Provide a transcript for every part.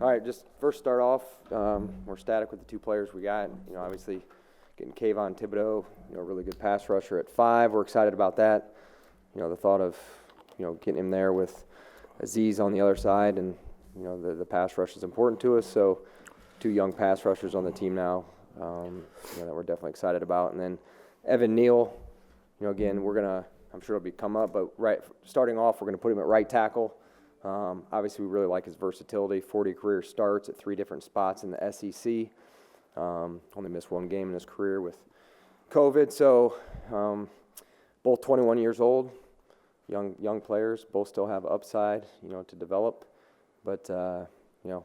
All right, just first start off, we're static with the two players we got. Obviously getting Kayvon Thibodeaux, a really good pass rusher at 5. We're excited about that. The thought of, getting him there with Aziz on the other side, and, the pass rush is important to us. So 2 young pass rushers on the team now, that we're definitely excited about. And then Evan Neal, again, I'm sure it'll be come up, but starting off, we're going to put him at right tackle. Obviously, we really like his versatility. 40 career starts at 3 different spots in the SEC. Only missed 1 game in his career with COVID. So both 21 years old, young players, both still have upside, to develop. But,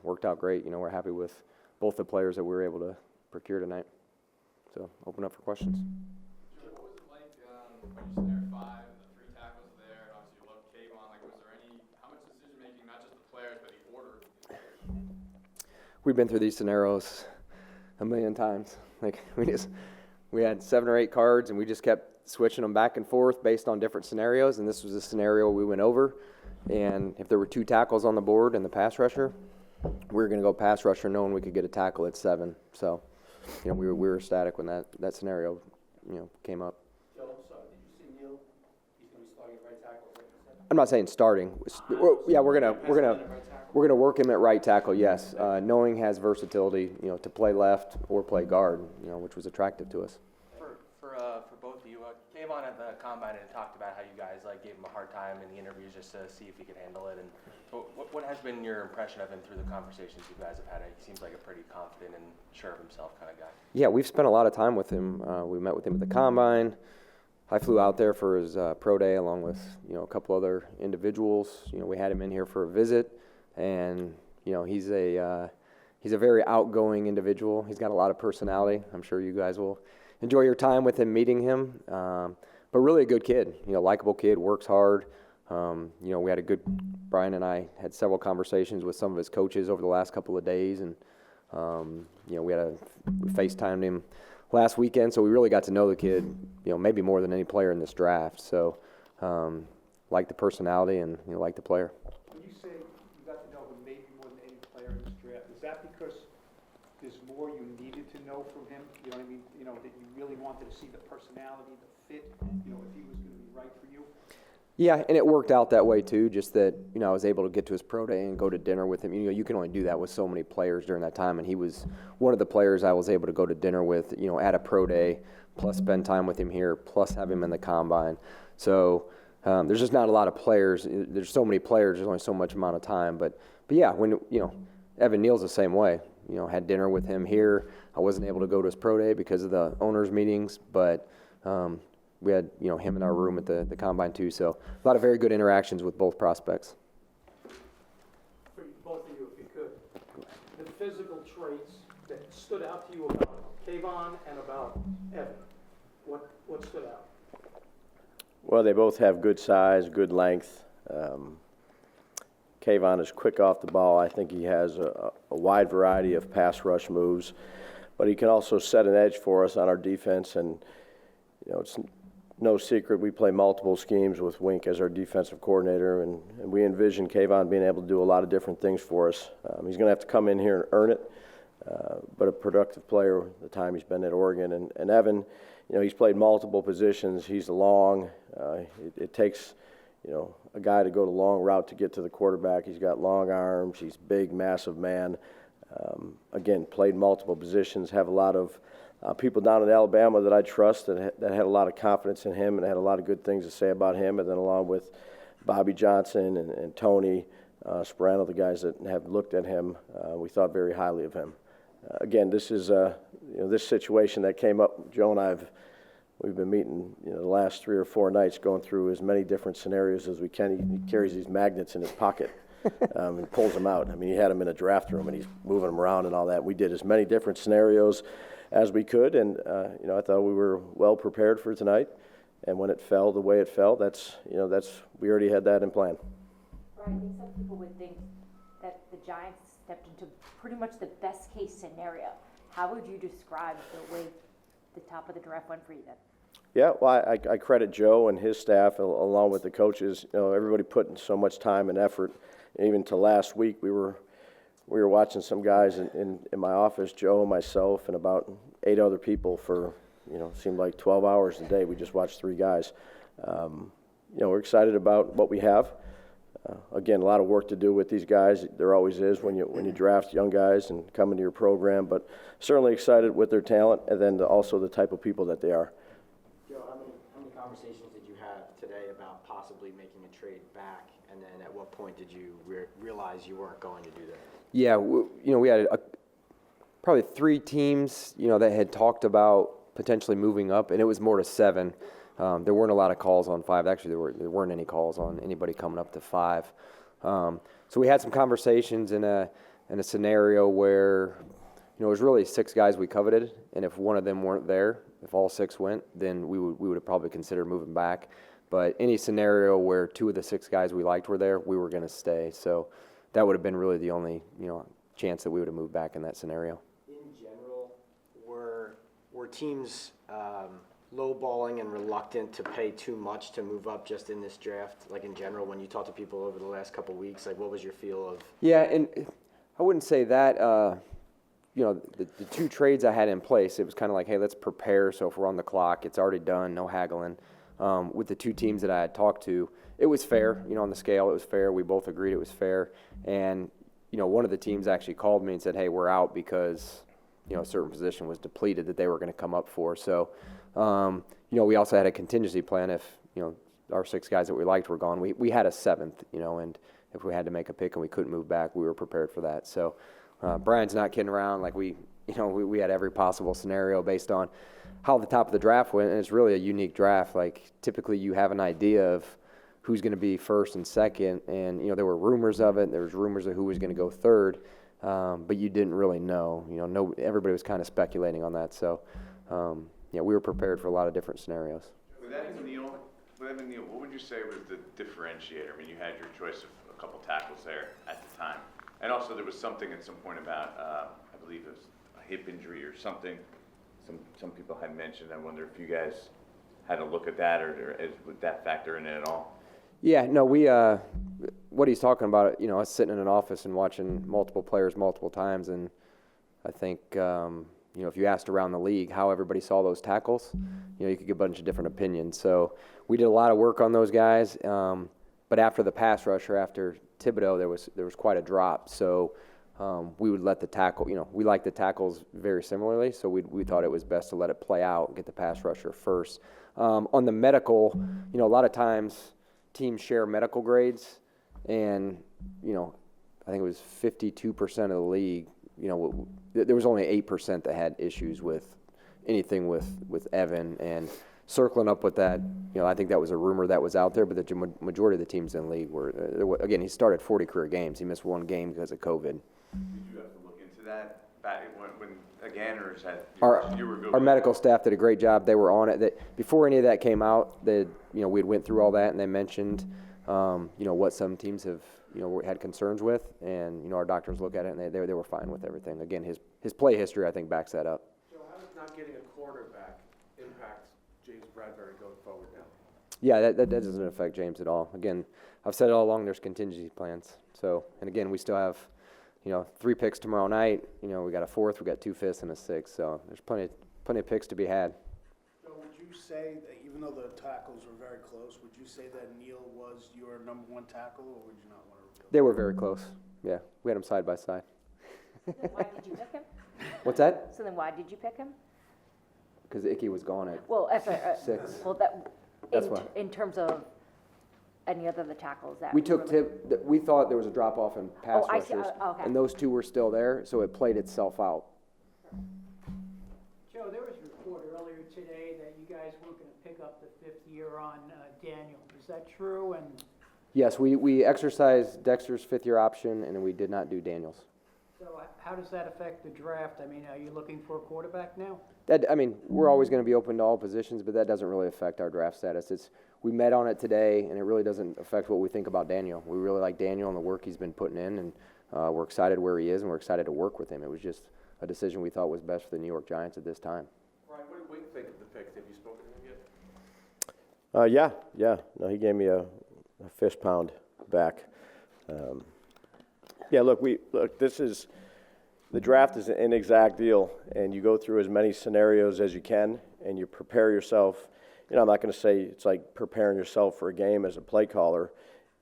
worked out great. We're happy with both the players that we were able to procure tonight. So open up for questions. What was it like when you're sitting there at 5 and the 3 tackles are there, and obviously you love Kayvon? Was there how much decision making, not just the players, but the order? We've been through these scenarios a million times. We had 7 or 8 cards, and we just kept switching them back and forth based on different scenarios, and this was a scenario we went over. And if there were 2 tackles on the board and the pass rusher, we were going to go pass rusher knowing we could get a tackle at 7. So, we were static when that scenario, came up. Joe, I'm sorry, did you see Neal? He's going to be starting at right tackle. I'm not saying starting. We're gonna work him at right tackle. Yes, knowing has versatility, to play left or play guard, which was attractive to us. For both of you, Kayvon at the combine and talked about how you guys gave him a hard time in the interviews just to see if he could handle it. And what has been your impression of him through the conversations you guys have had? He seems like a pretty confident and sure of himself kind of guy. Yeah, we've spent a lot of time with him. We met with him at the combine. I flew out there for his pro day along with a couple other individuals. We had him in here for a visit, and he's a very outgoing individual. He's got a lot of personality. I'm sure you guys will enjoy your time with him, meeting him. But really a good kid, likable kid, works hard. We had Brian and I had several conversations with some of his coaches over the last couple of days, and we FaceTimed him last weekend, so we really got to know the kid, maybe more than any player in this draft. So, like the personality and like the player. When you say you got to know him maybe more than any player in this draft, is that because there's more you needed to know from him? You know what I mean? That you really wanted to see the personality, the fit. If he was going to be right for you. Yeah, and it worked out that way too. Just that I was able to get to his pro day and go to dinner with him. You can only do that with so many players during that time, and he was one of the players I was able to go to dinner with. At a pro day, plus spend time with him here, plus have him in the combine. So there's just not a lot of players. There's so many players. There's only so much amount of time. But yeah, when Evan Neal's the same way. Had dinner with him here. I wasn't able to go to his pro day because of the owners' meetings, but. We had, him in our room at the combine too. So a lot of very good interactions with both prospects. For both of you, if you could, the physical traits that stood out to you about Kayvon and about Evan, what stood out? Well, they both have good size, good length. Kayvon is quick off the ball. I think he has a wide variety of pass rush moves, but he can also set an edge for us on our defense. And it's no secret we play multiple schemes with Wink as our defensive coordinator, and we envision Kayvon being able to do a lot of different things for us. He's going to have to come in here and earn it, but a productive player the time he's been at Oregon. And Evan, he's played multiple positions. He's long. It takes, a guy to go the long route to get to the quarterback. He's got long arms. He's big, massive man. Again, played multiple positions, have a lot of people down in Alabama that I trust that had a lot of confidence in him and had a lot of good things to say about him. And then along with Bobby Johnson and Tony Sperano, the guys that have looked at him, we thought very highly of him. Again, this is this situation that came up. Joe and we've been meeting the last 3 or 4 nights, going through as many different scenarios as we can. He carries these magnets in his pocket. And pulls them out. He had them in a draft room, and he's moving them around and all that. We did as many different scenarios as we could, and I thought we were well prepared for tonight. And when it fell the way it fell, that's we already had that in plan. Right. I think some people would think that the Giants stepped into pretty much the best case scenario. How would you describe the way the top of the draft went for you then? Yeah, well, I credit Joe and his staff along with the coaches. Everybody put in so much time and effort. Even to last week, we were we were watching some guys in my office, Joe, myself, and about 8 other people for, seemed like 12 hours a day. We just watched 3 guys. We're excited about what we have. Again, a lot of work to do with these guys. There always is when you draft young guys and come into your program, but certainly excited with their talent and then also the type of people that they are. Joe, how many conversations did you have today about possibly making a trade back, and then at what point did you realize you weren't going to do that? Yeah, we had probably 3 teams, that had talked about potentially moving up, and it was more to 7. There weren't a lot of calls on 5. Actually, there weren't any calls on anybody coming up to 5. So we had some conversations in a scenario where, it was really 6 guys we coveted, and if one of them weren't there, if all 6 went, then we would have probably considered moving back. But any scenario where 2 of the 6 guys we liked were there, we were going to stay. So that would have been really the only, chance that we would have moved back in that scenario. In general, were teams lowballing and reluctant to pay too much to move up just in this draft? Like in general, when you talk to people over the last couple of weeks, like what was your feel of? Yeah, and I wouldn't say that. The 2 trades I had in place, it was kind of like, hey, let's prepare. So if we're on the clock, it's already done, no haggling. With the 2 teams that I had talked to, it was fair. On the scale, it was fair. We both agreed it was fair. And one of the teams actually called me and said, hey, we're out because a certain position was depleted that they were going to come up for. So. We also had a contingency plan if, our 6 guys that we liked were gone. We had a 7th, and if we had to make a pick and we couldn't move back, we were prepared for that. So Brian's not kidding around. Like we had every possible scenario based on how the top of the draft went, and it's really a unique draft. Like typically you have an idea of who's going to be first and second, and, there were rumors of it. There was rumors of who was going to go third, but you didn't really know. Everybody was kind of speculating on that. So, we were prepared for a lot of different scenarios. With Evan Neal, what would you say was the differentiator? I mean, you had your choice of a couple tackles there at the time. And also there was something at some point about, I believe it was a hip injury or something. Some people had mentioned. I wonder if you guys had a look at that or would that factor in it at all? Yeah, no, what he's talking about, us sitting in an office and watching multiple players multiple times, and I think, if you asked around the league how everybody saw those tackles, you could get a bunch of different opinions. So we did a lot of work on those guys, but after the pass rusher, after Thibodeaux, there was quite a drop. So we would let the tackle, we like the tackles very similarly, so we thought it was best to let it play out and get the pass rusher first. On the medical, a lot of times teams share medical grades, and, I think it was 52% of the league, there was only 8% that had issues with anything with Evan, and circling up with that, I think that was a rumor that was out there, but the majority of the teams in the league were, again, he started 40 career games. He missed 1 game because of COVID. Did you have to look into that back when again, or is that you were good? Our medical staff did a great job. They were on it. That before any of that came out, we went through all that, and they mentioned, what some teams have, had concerns with, and our doctors look at it, and they were fine with everything. Again, his play history, I think, backs that up. Joe, how does not getting a quarterback impact James Bradbury going forward now? Yeah, that doesn't affect James at all. Again, I've said it all along, there's contingency plans. So, and again, we still have, 3 picks tomorrow night. We got a 4th, we got 2 5ths, and a 6th. So there's plenty of picks to be had. So would you say that even though the tackles were very close, would you say that Neal was your number 1 tackle, or would you not want to reveal? They were very close. Yeah, we had them side by side. Then why did you pick him? What's that? So then why did you pick him? Because Icky was gone at Well, after, 6. well, That's why. in terms of any other the tackles that We took we thought there was a drop off in pass I see. rushers, Okay. and those 2 were still there, so it played itself out. Joe, there was a report earlier today that you guys weren't going to pick up the 5th year on Daniel. Is that true? And Yes, we exercised Dexter's 5th-year option, and we did not do Daniel's. so how does that affect the draft? I mean, are you looking for a quarterback now? We're always going to be open to all positions, but that doesn't really affect our draft status. We met on it today, and it really doesn't affect what we think about Daniel. We really like Daniel and the work he's been putting in, and we're excited where he is, and we're excited to work with him. It was just a decision we thought was best for the New York Giants at this time. Brian, what did Wink think of the pick? Have you spoken to him yet? Yeah. No, he gave me a fist pound back. Yeah, look, the draft is an inexact deal, and you go through as many scenarios as you can, and you prepare yourself. You know, I'm not going to say it's like preparing yourself for a game as a play caller,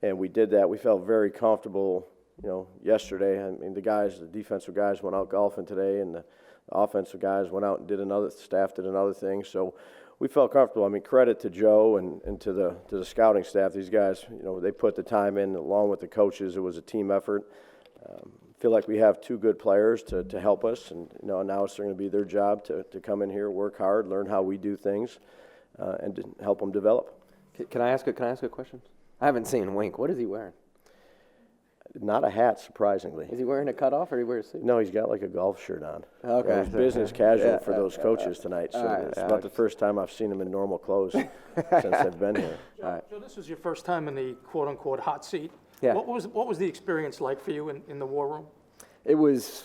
and we did that. We felt very comfortable, you know, yesterday. I mean, the defensive guys went out golfing today, and the offensive guys went out and staff did another thing. So we felt comfortable. I mean, credit to Joe and to the scouting staff. These guys, you know, they put the time in along with the coaches. It was a team effort. Feel like we have two good players to help us, and you know, now it's going to be their job to come in here, work hard, learn how we do things, and to help them develop. Can I ask a question? I haven't seen Wink. What is he wearing? Not a hat, surprisingly. Is he wearing a cutoff or he wears a suit? No, he's got like a golf shirt on. Okay. It was business casual Yeah, for those coaches tonight, so all right, it's about the first time I've seen them in normal clothes since I've been here. Joe, this was your first time in the quote-unquote hot seat. Yeah. What was the experience like for you in the war room? It was,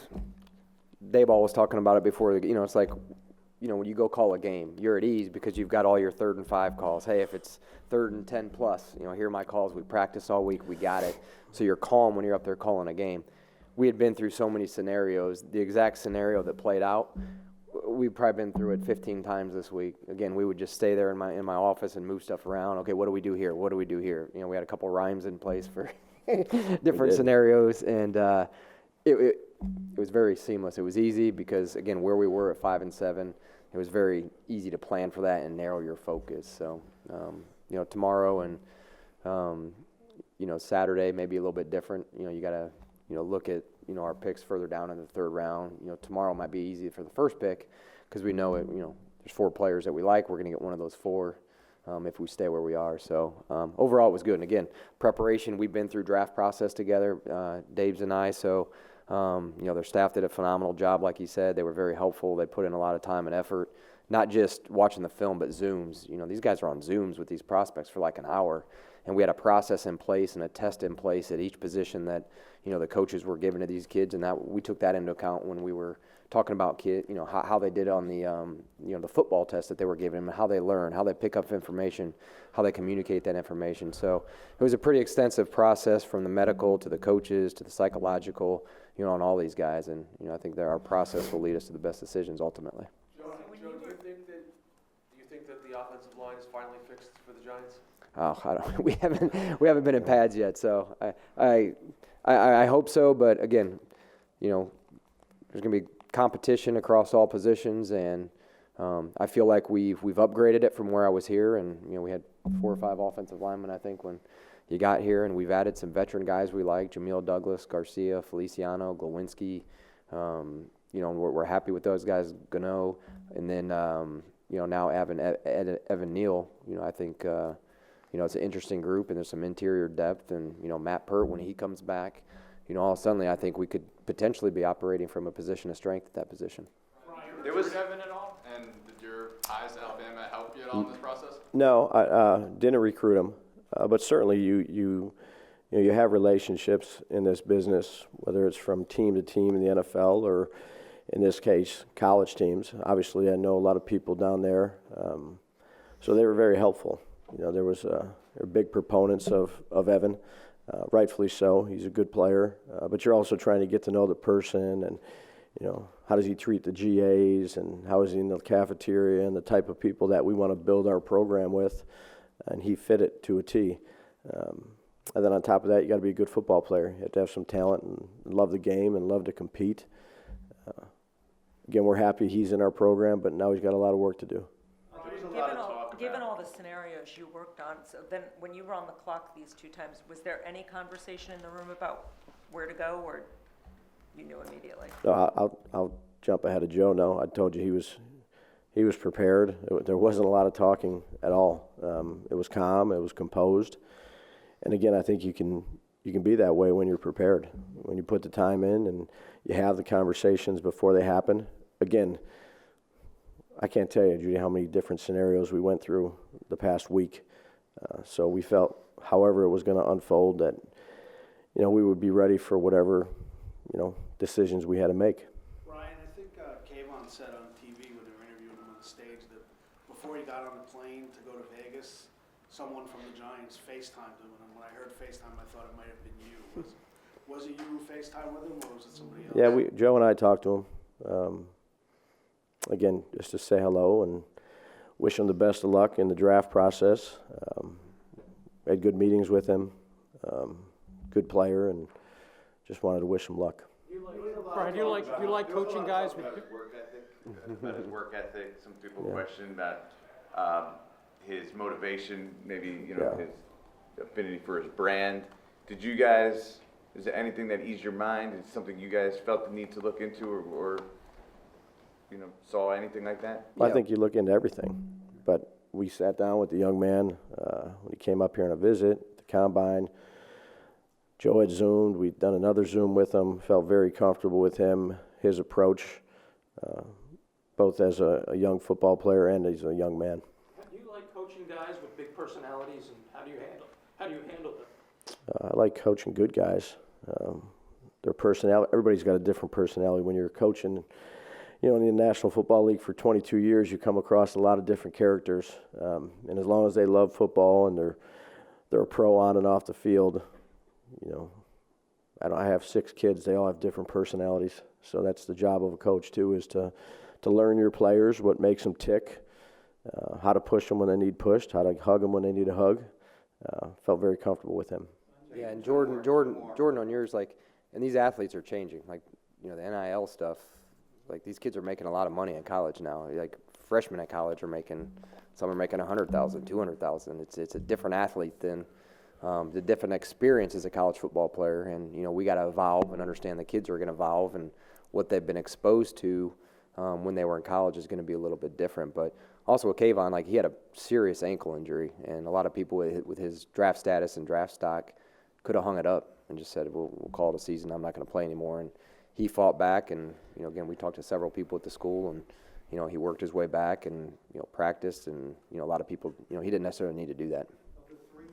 Daboll was talking about it before, you know, it's like, you know, when you go call a game, you're at ease because you've got all your 3rd and 5 calls. Hey, if it's 3rd and 10 plus, you know, here are my calls. We practiced all week. We got it. So you're calm when you're up there calling a game. We had been through so many scenarios. The exact scenario that played out, we've probably been through it 15 times this week. Again, we would just stay there in my office and move stuff around. Okay, what do we do here? What do we do here? You know, we had a couple rhymes in place for different scenarios, and it was very seamless. It was easy because, again, where we were at 5 and 7, it was very easy to plan for that and narrow your focus. So, you know, tomorrow and, you know, Saturday may be a little bit different. You know, you got to, you know, look at, you know, our picks further down in the 3rd round. You know, tomorrow might be easy for the first pick because we know it, you know, there's 4 players that we like. We're going to get one of those 4 if we stay where we are. So overall it was good. And again, preparation, we've been through draft process together, Dave's and I. So, you know, their staff did a phenomenal job. Like he said, they were very helpful. They put in a lot of time and effort, not just watching the film, but Zooms. You know, these guys are on Zooms with these prospects for like an hour. And we had a process in place and a test in place at each position that, you know, the coaches were giving to these kids, and that we took that into account when we were talking about you know, how they did on the, you know, the football test that they were giving them, how they learn, how they pick up information, how they communicate that information. So it was a pretty extensive process from the medical to the coaches to the psychological, you know, on all these guys. And, you know, I think that our process will lead us to the best decisions ultimately. Joe, do you think that the offensive line is finally fixed for the Giants? Oh, we haven't been in pads yet, so I hope so. But again, you know, there's going to be competition across all positions, and I feel like we've upgraded it from where I was here. And you know, we had 4 or 5 offensive linemen, I think, when you got here, and we've added some veteran guys we like: Jamil Douglas, Garcia, Feliciano, Glowinski. You know, we're happy with those guys. Gano, and then you know, now Evan Neal. You know, I think. You know, it's an interesting group, and there's some interior depth. And, you know, Matt Pert, when he comes back, you know, all of a sudden I think we could potentially be operating from a position of strength at that position. There was Evan at all, and did your ties to Alabama help you at all in this process? No, I didn't recruit him, but certainly you have relationships in this business, whether it's from team to team in the NFL or, in this case, college teams. Obviously, I know a lot of people down there, so they were very helpful. You know, they're big proponents of Evan, rightfully so. He's a good player, but you're also trying to get to know the person and, you know, how does he treat the GAs and how is he in the cafeteria and the type of people that we want to build our program with, and he fit it to a T. And then on top of that, you got to be a good football player. You have to have some talent and love the game and love to compete. Again, we're happy he's in our program, but now he's got a lot of work to do. Given all the scenarios you worked on, so then when you were on the clock these 2 times, was there any conversation in the room about where to go, or you knew immediately? No, I'll jump ahead of Joe. No, I told you he was prepared. There wasn't a lot of talking at all. It was calm. It was composed. And again, I think you can be that way when you're prepared, when you put the time in and you have the conversations before they happen. Again, I can't tell you, Judy, how many different scenarios we went through the past week. So we felt, however it was going to unfold, that, you know, we would be ready for whatever, you know, decisions we had to make. Ryan, I think Kayvon said on TV when they were interviewing him on the stage that before he got on the plane to go to Vegas, someone from the Giants FaceTimed him, and when I heard FaceTime, I thought it might have been you. Was it you who FaceTime with him, or was it somebody else? Yeah, Joe and I talked to him. Again, just to say hello and wish him the best of luck in the draft process. Had good meetings with him, good player, and just wanted to wish him luck. Brian, do you like coaching guys with? About his work ethic, about his work ethic. Some people Yeah. question about his motivation, maybe, his affinity for his brand. Did you guys, is there anything that eased your mind? Is it something you guys felt the need to look into or saw anything like that? I think you look into everything, but we sat down with the young man when he came up here on a visit, the combine. Joe had Zoomed. We'd done another Zoom with him, felt very comfortable with him, his approach, both as a young football player and as a young man. Do you like coaching guys with big personalities, and how do you handle them? I like coaching good guys. Their personality, everybody's got a different personality. When you're coaching, in the National Football League for 22 years, you come across a lot of different characters. And as long as they love football and they're a pro on and off the field, I have 6 kids. They all have different personalities. So that's the job of a coach too, is to learn your players, what makes them tick, how to push them when they need pushed, how to hug them when they need a hug. Felt very comfortable with him. Yeah, and Jordan, on yours, and these athletes are changing. The NIL stuff. These kids are making a lot of money in college now. Freshmen at college some are making $100,000, $200,000. It's a different athlete than the different experience as a college football player. And we got to evolve and understand the kids are going to evolve, and what they've been exposed to when they were in college is going to be a little bit different. But also with Kayvon, he had a serious ankle injury, and a lot of people with his draft status and draft stock could have hung it up and just said, we'll call it a season. I'm not going to play anymore. And he fought back, and again, we talked to several people at the school, and he worked his way back and practiced, and a lot of people, he didn't necessarily need to do that. Of the 3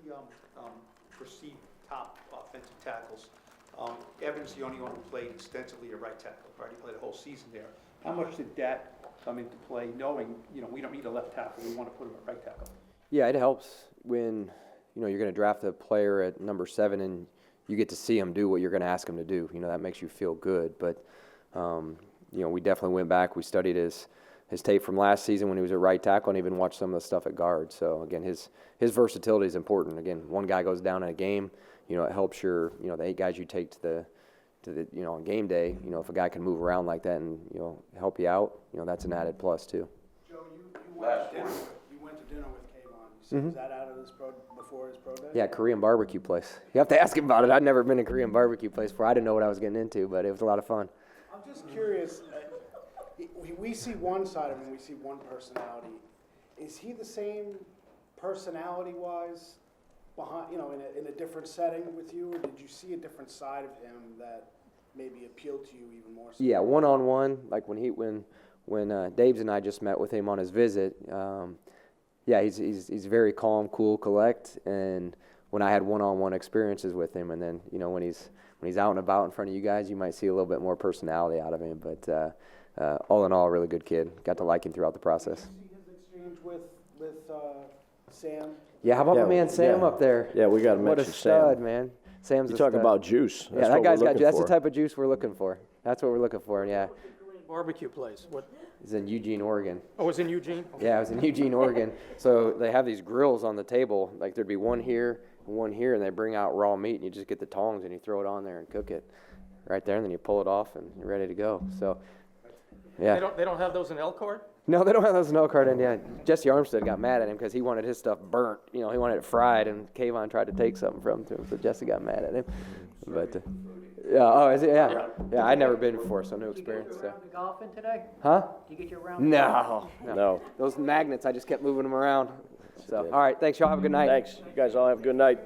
perceived top offensive tackles, Evans the only one who played extensively at right tackle, right? He played a whole season there. How much did that come into play, knowing we don't need a left tackle, we want to put him at right tackle? Yeah, it helps when you're going to draft a player at number 7 and you get to see him do what you're going to ask him to do. That makes you feel good. But we definitely went back. We studied his tape from last season when he was at right tackle, and even watched some of the stuff at guard. So again, his versatility is important. Again, one guy goes down in a game, it helps the 8 guys you take to the on game day. If a guy can move around like that and help you out, that's an added plus too. Joe, you went to dinner with Kayvon. So was that out of before his pro day? Yeah, Korean barbecue place. You have to ask him about it. I'd never been to a Korean barbecue place before. I didn't know what I was getting into, but it was a lot of fun. I'm just curious. We see one side of him. We see one personality. Is he the same personality-wise behind, in a different setting with you, or did you see a different side of him that maybe appealed to you even more so? Yeah, one-on-one, when Daves and I just met with him on his visit. He's very calm, cool, collect, and when I had one-on-one experiences with him, and then when he's out and about in front of you guys, you might see a little bit more personality out of him. But all in all, a really good kid. Got to like him throughout the process. Did you see his exchange with Sam? Yeah, how about my man Sam up there? Yeah, we got to What a mention stud, Sam. man. Sam's You a talk stud. about juice. Yeah, that guy's got. That's the type of juice we're looking for. That's what we're looking for. Yeah. Barbecue place. What? He's in Eugene, Oregon. Oh, it's in Eugene? Yeah, I was in Eugene, Oregon. So they have these grills on the table. There'd be one here, and they bring out raw meat, and you just get the tongs and you throw it on there and cook it right there, and then you pull it off and you're ready to go. So, yeah. They don't have those in Elkhart? No, they don't have those in Elkhart. And yeah, Jesse Armstead got mad at him because he wanted his stuff burnt. He wanted it fried, and Kayvon tried to take something from him, so Jesse got mad at him. But is it? Yeah, yeah. I'd never been before, so no experience. Did you get your round of golfing today? Huh? Did you get your round? No. Those magnets, I just kept moving them around. So, all right, thanks, y'all. Have a good night. Thanks. You guys all have a good night.